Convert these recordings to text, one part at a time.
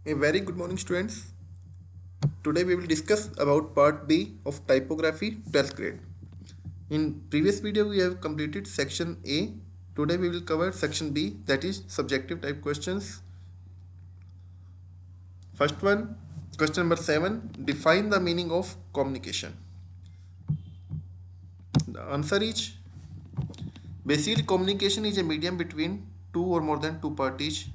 A very good morning, students. Today we will discuss about part B of typography 12th grade. In previous video we have completed section A. Today we will cover section B, that is subjective type questions. First one, question number 7, define the meaning of communication. The answer is basically communication is a medium between two or more than two parties.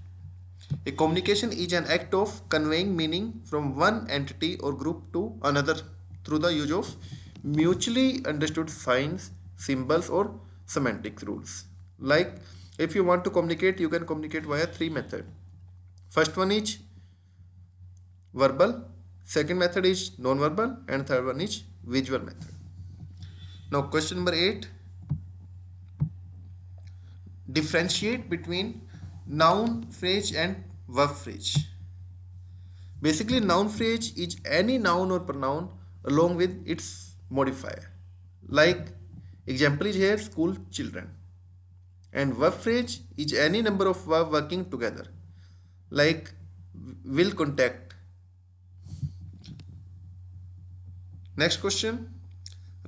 A communication is an act of conveying meaning from one entity or group to another through the use of mutually understood signs, symbols, or semantic rules. Like if you want to communicate, you can communicate via three methods. First one is verbal, second method is non-verbal, and third one is visual method. Now question number 8, differentiate between noun phrase and verb phrase. Basically, noun phrase is any noun or pronoun along with its modifier. Like example is here, school children. And verb phrase is any number of verbs working together. Like will contact. Next question.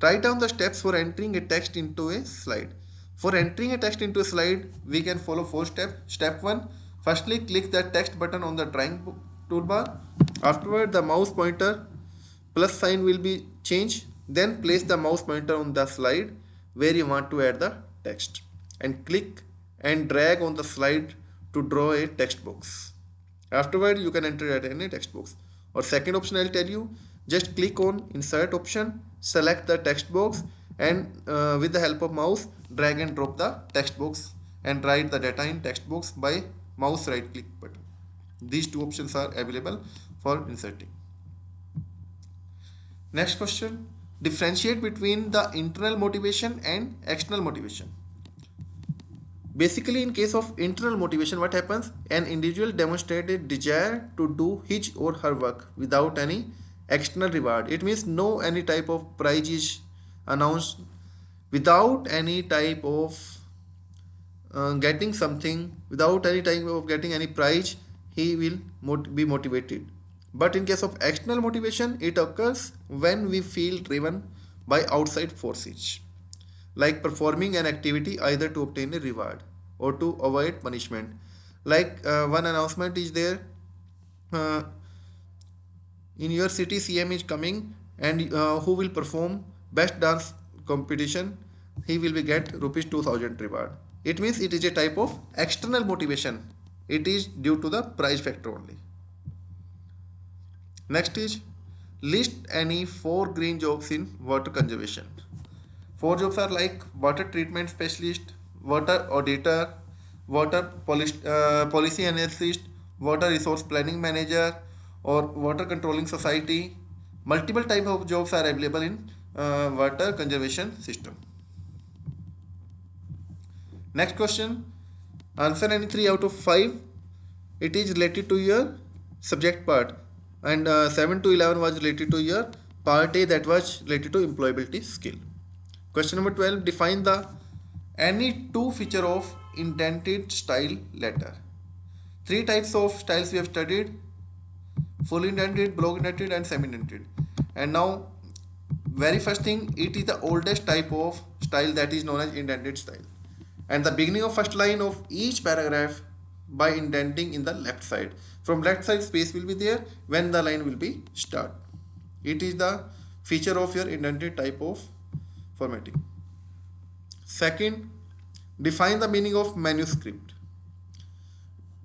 Write down the steps for entering a text into a slide. For entering a text into a slide, we can follow 4 steps. Step 1. Firstly, click the text button on the drawing toolbar. Afterward, the mouse pointer plus sign will be changed. Then place the mouse pointer on the slide where you want to add the text. And click and drag on the slide to draw a text box. Afterward, you can enter at any text box. Or second option I'll tell you, just click on insert option, select the text box, and with the help of mouse drag and drop the text box and write the data in text box by mouse right click button. These two options are available for inserting. Next question, differentiate between the internal motivation and external motivation. Basically, in case of internal motivation, what happens? An individual demonstrates a desire to do his or her work without any external reward. It means no any type of prize is announced, without any type of getting something, without any type of getting any prize, he will be motivated. But in case of external motivation, it occurs when we feel driven by outside forces, like performing an activity either to obtain a reward or to avoid punishment. Like one announcement is there, uh, in your city CM is coming, and who will perform best dance competition, he will be get rupees 2000 reward. It means it is a type of external motivation. It is due to the price factor only. Next is list any 4 green jobs in water conservation. 4 jobs are like water treatment specialist, water auditor, policy analyst, water resource planning manager, or water controlling society. Multiple type of jobs are available in water conservation system. Next question, answer any 3 out of 5. It is related to your subject part, and 7 to 11 was related to your part A, that was related to employability skill. Question number 12, define the any two feature of indented style letter. 3 types of styles we have studied: full indented, block indented, and semi indented. And now very first thing, it is the oldest type of style, that is known as indented style. And the beginning of first line of each paragraph by indenting in the left side. From left side space will be there when the line will be start. It is the feature of your indented type of formatting. Second, define the meaning of manuscript.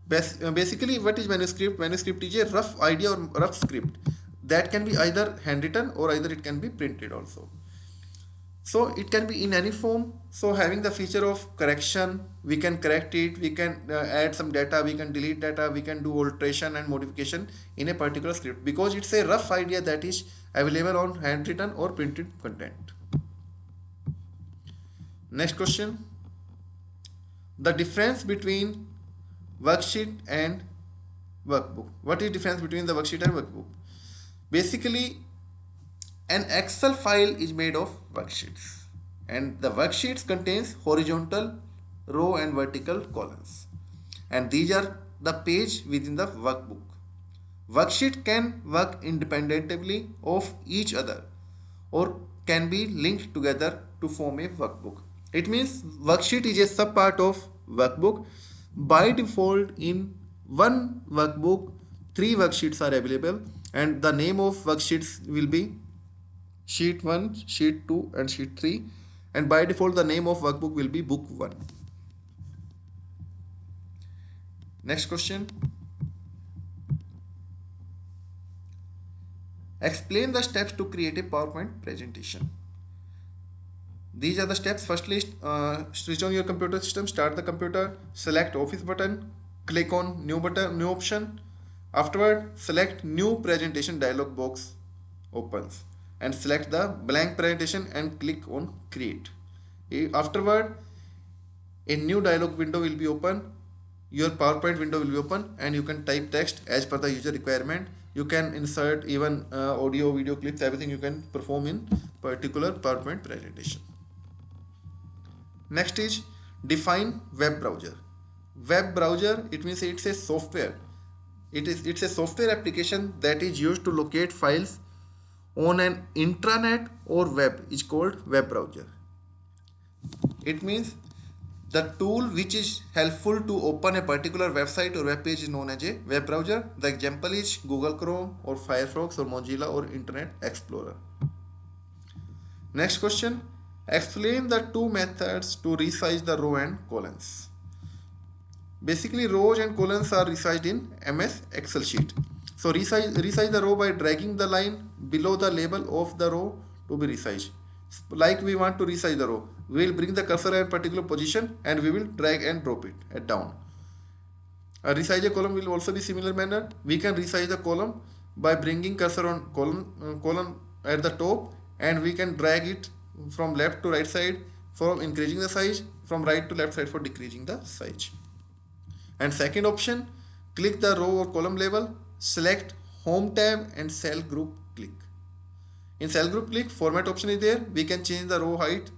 Basically, what is manuscript? Manuscript is a rough idea or rough script that can be either handwritten or either it can be printed also. So it can be in any form. So having the feature of correction, we can correct it, we can add some data, we can delete data, we can do alteration and modification in a particular script, because it's a rough idea that is available on handwritten or printed content. Next question, the difference between worksheet and workbook. What is difference between the worksheet and workbook? Basically, an Excel file is made of worksheets, and the worksheets contains horizontal row and vertical columns, and these are the page within the workbook. Worksheet can work independently of each other or can be linked together to form a workbook. It means worksheet is a sub part of workbook. By default, in one workbook, three worksheets are available, and the name of worksheets will be sheet 1, sheet 2, and sheet 3. And by default, the name of workbook will be book 1. Next question. Explain the steps to create a PowerPoint presentation. These are the steps. Firstly, switch on your computer system, start the computer, select Office button, click on New button, New option. Afterward, select New Presentation dialog box opens and select the blank presentation and click on Create. Afterward, a new dialog window will be open. Your PowerPoint window will be open and you can type text as per the user requirement. You can insert even audio, video clips, everything you can perform in particular PowerPoint presentation. Next is define web browser. Web browser, it means it's a software. It's a software application that is used to locate files on an intranet or web is called web browser. It means the tool which is helpful to open a particular website or web page is known as a web browser. The example is Google Chrome or Firefox or Mozilla or Internet Explorer. Next question. Explain the two methods to resize the row and columns. Basically, rows and columns are resized in MS Excel sheet. So resize the row by dragging the line below the label of the row to be resized. Like we want to resize the row, we will bring the cursor at a particular position and we will drag and drop it down. Resize a column will also be similar manner. We can resize the column by bringing cursor on column at the top, and we can drag it from left to right side for increasing the size, from right to left side for decreasing the size. And second option, click the row or column label, select home tab and cell group click. In cell group click, format option is there. We can change the row height,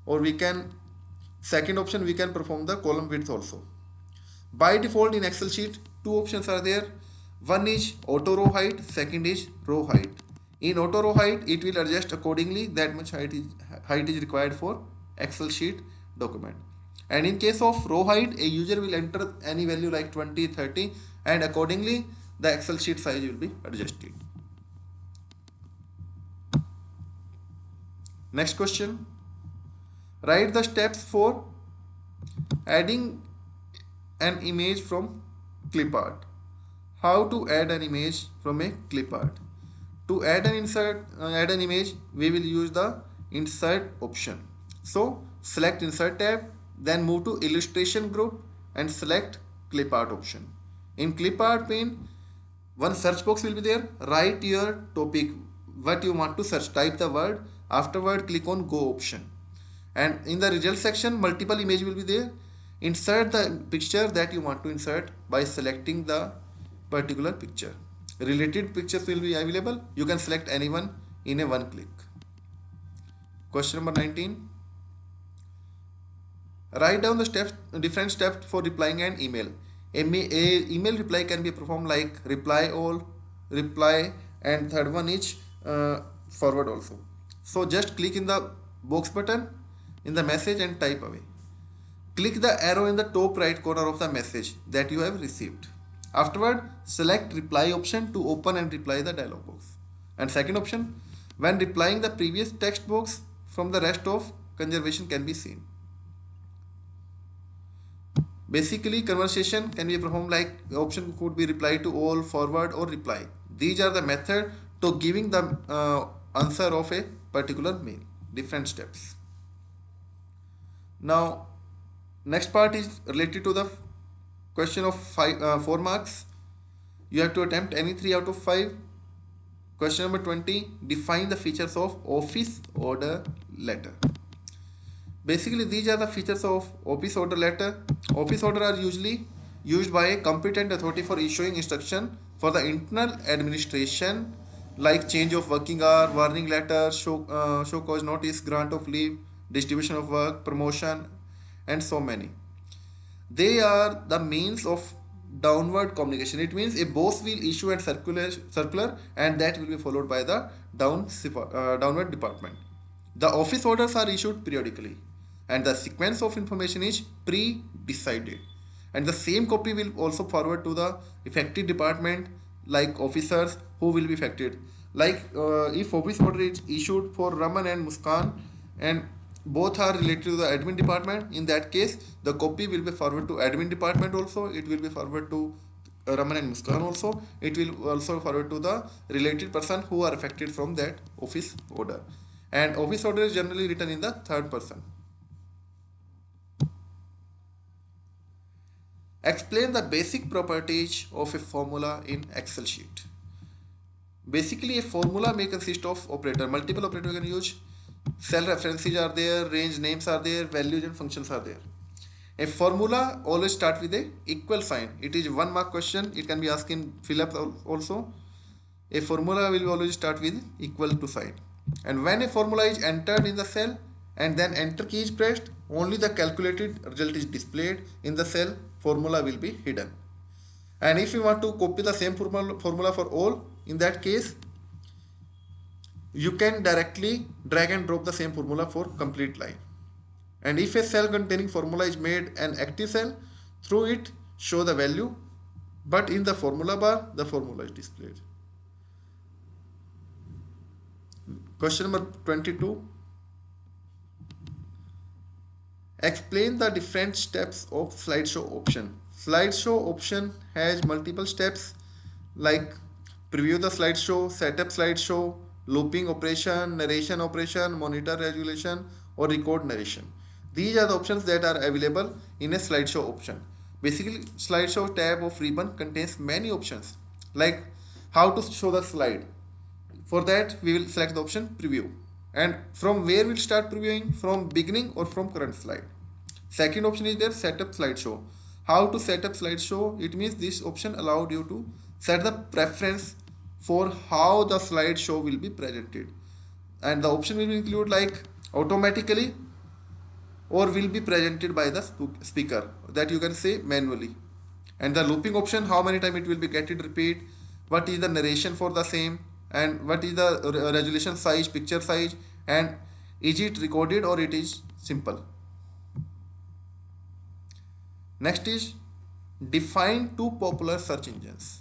or we can, second option, we can perform the column width also. By default in Excel sheet, two options are there. One is auto row height, second is row height. In auto row height, it will adjust accordingly, that much height is required for Excel sheet document. And in case of row height, a user will enter any value like 20, 30, and accordingly the Excel sheet size will be adjusted. Next question. Write the steps for adding an image from clip art. How to add an image from a clip art? To add an image, we will use the insert option. So select insert tab, then move to illustration group and select clip art option. In clip art pane, one search box will be there. Write your topic, what you want to search, type the word. Afterward, click on go option. And in the result section, multiple image will be there. Insert the picture that you want to insert by selecting the particular picture. Related pictures will be available. You can select anyone in a one click. Question number 19. Write down the steps, different steps for replying an email. A email reply can be performed like reply all, reply, and third one is forward also. So just click in the box button in the message and type away. Click the arrow in the top right corner of the message that you have received. Afterward, select reply option to open and reply the dialog box. And second option, when replying the previous text box from the rest of conversation can be seen. Basically, conversation can be performed like the option could be reply to all, forward, or reply. These are the method to giving the answer of a particular mail. Different steps. Now, next part is related to the question of 4 marks. You have to attempt any 3 out of 5. Question number 20. Define the features of office order letter. Basically, these are the features of office order letter. Office order are usually used by a competent authority for issuing instruction for the internal administration, like change of working hour, warning letter, show cause notice, grant of leave, distribution of work, promotion, and so many. They are the means of downward communication. It means a boss will issue a circular and that will be followed by the downward department. The office orders are issued periodically and the sequence of information is pre-decided. And the same copy will also forward to the affected department like officers who will be affected. Like if office order is issued for Raman and Muskan and both are related to the admin department, in that case the copy will be forwarded to admin department also, it will be forwarded to Raman and Muskan also, it will also forward to the related person who are affected from that office order. And office order is generally written in the third person. Explain the basic properties of a formula in Excel sheet. Basically, a formula may consist of operator. Multiple operators you can use. Cell references are there, range names are there, values and functions are there. A formula always starts with a equal sign. It is 1 mark question. It can be asked in fill up also. A formula will always start with equal to sign. And when a formula is entered in the cell and then enter key is pressed, only the calculated result is displayed in the cell. Formula will be hidden. And if you want to copy the same formula for all, in that case you can directly drag and drop the same formula for complete line. And if a cell containing formula is made an active cell, through it show the value, but in the formula bar the formula is displayed. Question number 22. Explain the different steps of slideshow option. Slideshow option has multiple steps like preview the slideshow, setup slideshow, looping operation, narration operation, monitor resolution or record narration. These are the options that are available in a slideshow option. Basically, slideshow tab of ribbon contains many options like how to show the slide. For that, we will select the option preview. And from where we'll start previewing, from beginning or from current slide. Second option is there, setup slideshow. How to set up slideshow? It means this option allowed you to set the preference for how the slideshow will be presented. And the option will include like automatically or will be presented by the speaker, that you can say manually. And the looping option, how many times it will be getting repeat, what is the narration for the same, and what is the resolution size, picture size, and is it recorded or it is simple. Next is define two popular search engines.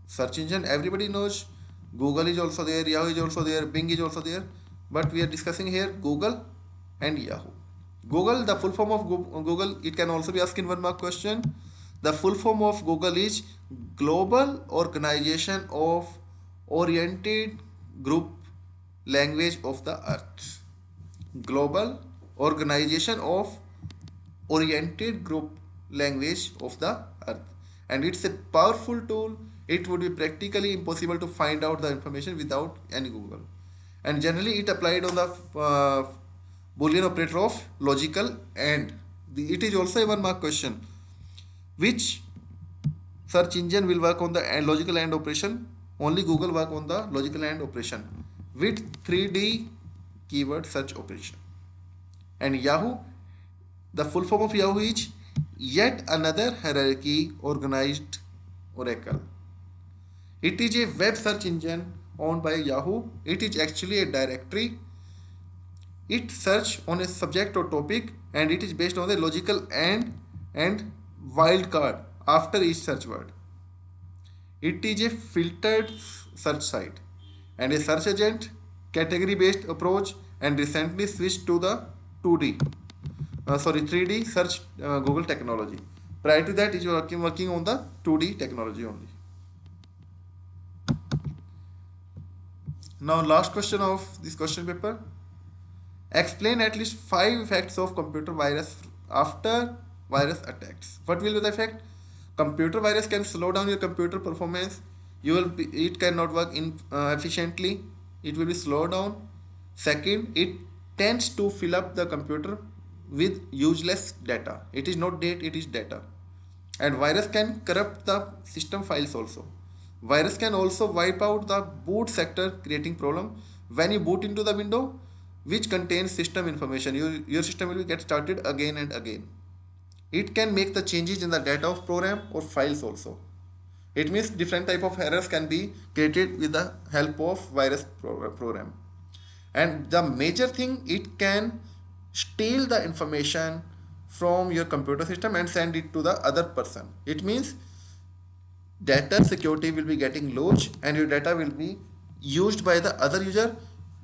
Search engine everybody knows, Google is also there, Yahoo is also there, Bing is also there, but we are discussing here Google and Yahoo. Google, the full form of Google, it can also be asked in 1 mark question. The full form of Google is Global Organization of Oriented Group Language of the Earth. Global Organization of Oriented Group Language of the Earth. And it's a powerful tool. It would be practically impossible to find out the information without any Google. And generally it applied on the Boolean operator of logical and. It is also a 1 mark question. Which search engine will work on the logical AND operation? Only Google work on the logical AND operation with 3D keyword search operation. And Yahoo, the full form of Yahoo is yet another hierarchy organized oracle. It is a web search engine owned by Yahoo. It is actually a directory. It search on a subject or topic and it is based on the logical and wildcard after each search word. It is a filtered search site and a search agent category based approach, and recently switched to the 3D search Google technology. Prior to that, it was working on the 2D technology only. Now last question of this question paper. Explain at least 5 effects of computer virus after virus attacks. What will be the effect? Computer virus can slow down your computer performance. It cannot work efficiently. It will be slowed down. Second, it tends to fill up the computer with useless data. It is not data, it is data. And virus can corrupt the system files also. Virus can also wipe out the boot sector, creating problem. When you boot into the window which contains system information, your system will get started again and again. It can make the changes in the data of program or files also. It means different type of errors can be created with the help of virus program. And the major thing, it can steal the information from your computer system and send it to the other person. It means data security will be getting lost and your data will be used by the other user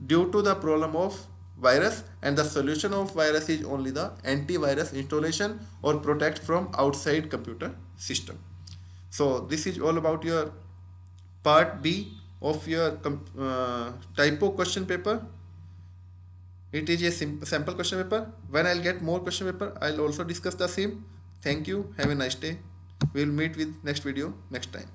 due to the problem of virus, and the solution of virus is only the antivirus installation or protect from outside computer system. So this is all about your part B of your typo question paper. It is a sample question paper. When I'll get more question paper, I'll also discuss the same. Thank you. Have a nice day. We'll meet with next video next time.